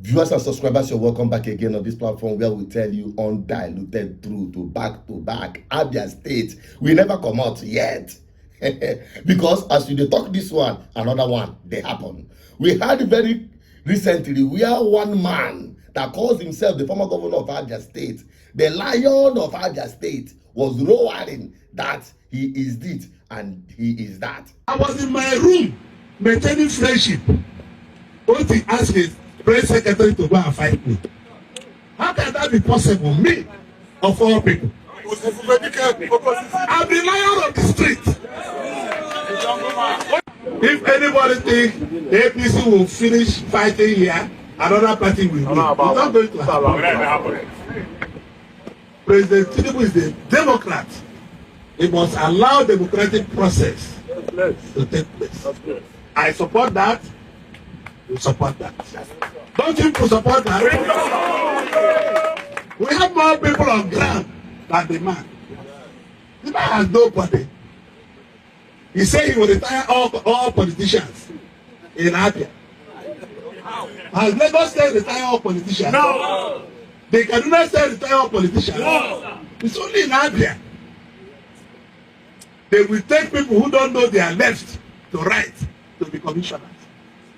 Viewers and subscribers, you're welcome back again on this platform where we tell you undiluted truth to back. Abia State, we never come out yet. Because as you talk this one, another one, they happen. We had very recently, we are one man that calls himself the former governor of Abia State. The lion of Abia State was roaring that he is this and he is that. I was in my room maintaining friendship. Both he asked his press secretary to go and fight me. How can that be possible? Me, of all people. I'm the lion of the street. If anybody thinks the APC will finish fighting here, another party will win. It's not going to happen. President Tinubu is a Democrat. He must allow democratic process to take place. I support that. You support that. Don't you support that? We have more people on ground than the man. The man has nobody. He said he will retire all politicians in Abia. Has Lagos State retire all politicians? No. They cannot say retire all politicians. No. It's only in Abia. They will take people who don't know their left to right to be commissioners.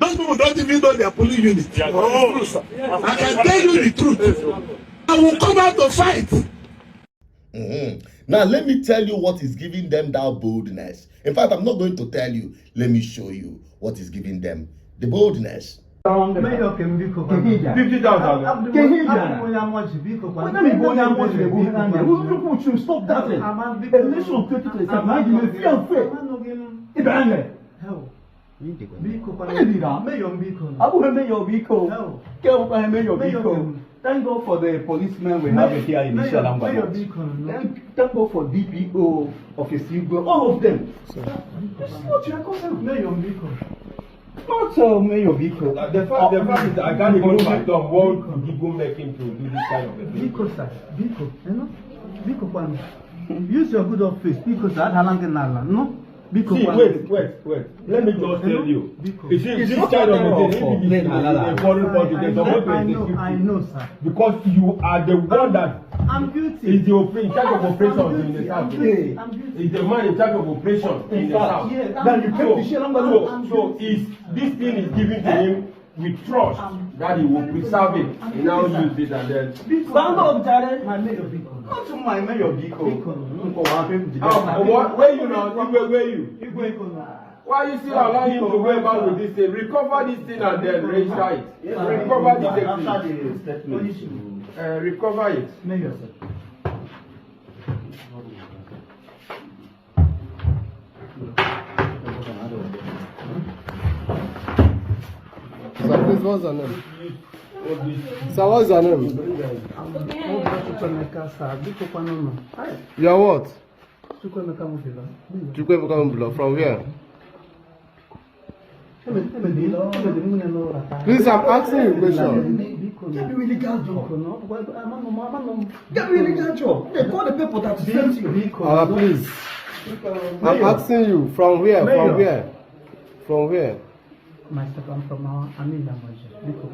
Those people don't even know their polling unit. Yeah, I can tell you the truth. I will come out to fight. Now, let me tell you what is giving them that boldness. In fact, I'm not going to tell you. Let me show you what is giving them the boldness. Thank God for the policemen we have here in Ishalamba. Thank God for DPO, Office Hugo, all of them. This is what you are calling Mayor Biko. Not Mayor Biko. The fact is, I can't even my tongue. What would people make him to do this kind of a thing? Biko, sir. Biko, you know? Biko, Kwame. Use your good office. Biko, sir. No? Biko, see, wait. Let me just tell you. If this kind of a thing, I know, sir. Because you are the one that I'm guilty. Is the in charge of operations in the south. Is the man in charge of operations in the south. So is this thing is given to him with trust that he will preserve it. He now use it and then. Stand up, Jared. My Mayor Biko. Not to my Mayor Biko. Where you now? Where you? Why you still allowing him to go back with this thing? Recover this thing and then register it. Recover this thing. Recover it. Mayor, sir. So please, what's your name? So what's your name? You are what? Chukwemeka. From where? Please, I'm asking you a question. Get me illegal job. Get me illegal job. They call the people that sent you. Please. I'm asking you, from where? From where? Myself, I'm from Amija.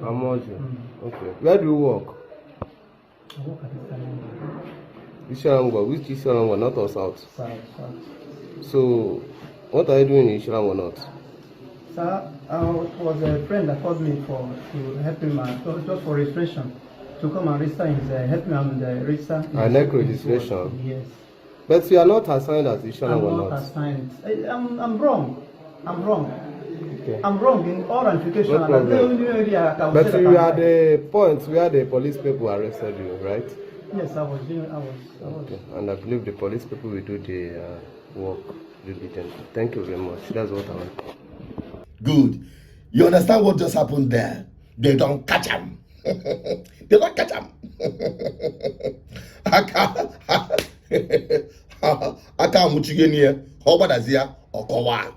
Amoja. Okay. Where do you work? I work at the Ishalamwa. Which Ishalamwa, north or south? South. So, what are you doing in Ishalamwa north? Sir, was a friend that called me to help him just for registration, to come and register his help me on the register. INEC registration. Yes. But you are not assigned as Ishalamwa I'm north. not assigned. I'm wrong. Okay. I'm wrong in all ramifications. No problem. But you are the point where the police people arrested you, right? Yes, I was. Okay. And I believe the police people will do the work diligently. Thank you very much. That's what I want. Good. You understand what just happened there? They don't catch him. They don't catch him. Aka muchigenie, obadazia okowa.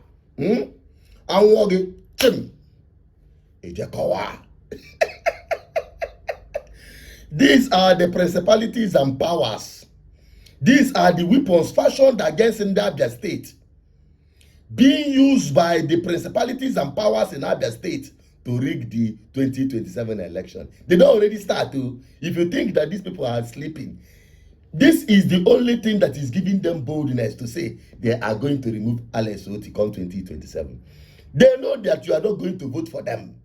Anwoge chim. Ejekowa. These are the principalities and powers. These are the weapons fashioned against Abia State, being used by the principalities and powers in Abia State to rig the 2027 election. They don't already start to. If you think that these people are sleeping, this is the only thing that is giving them boldness to say they are going to remove Alex Oti come 2027. They know that you are not going to vote for them.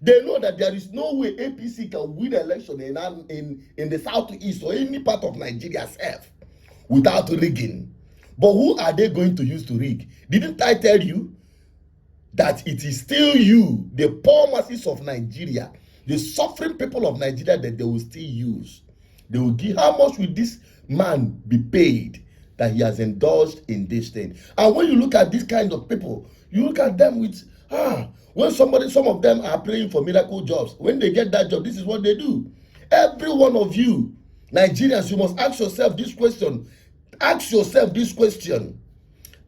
They know that there is no way APC can win election in the southeast or any part of Nigeria self without rigging. But who are they going to use to rig? Didn't I tell you that it is still you, the poor masses of Nigeria, the suffering people of Nigeria, that they will still use? They will give. How much will this man be paid that he has indulged in this thing? And when you look at this kind of people, you look at them with, when some of them are praying for miracle jobs. When they get that job, this is what they do. Every one of you, Nigerians, you must ask yourself this question. Ask yourself this question.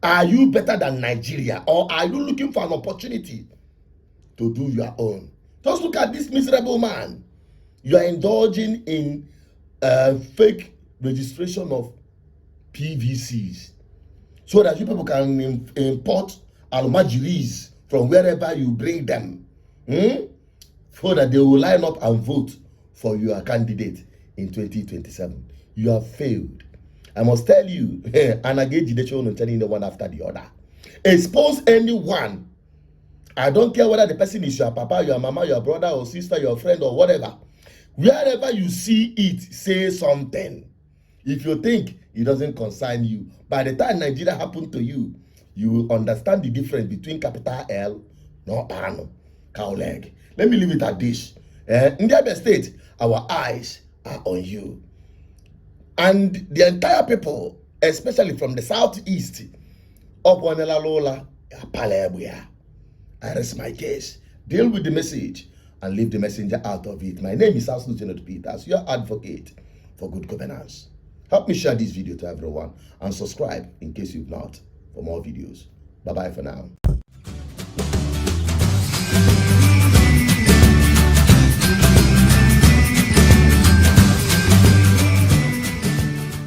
Are you better than Nigeria? Or are you looking for an opportunity to do your own? Just look at this miserable man. You are indulging in fake registration of PVCs so that you people can import almajiris from wherever you bring them, so that they will line up and vote for your candidate in 2027. You have failed. I must tell you, and again, I'm telling you one after the other. Expose anyone. I don't care whether the person is your papa, your mama, your brother or sister, your friend or whatever. Wherever you see it, say something. If you think it doesn't concern you, by the time Nigeria happened to you, you will understand the difference between capital L, no Ano, cow leg. Let me leave it at this. In the Abia state, our eyes are on you. And the entire people, especially from the southeast, up on Lola, I rest my case. Deal with the message and leave the messenger out of it. My name is House Lieutenant Peters, your advocate for good governance. Help me share this video to everyone and subscribe in case you've not for more videos. Bye-bye for now.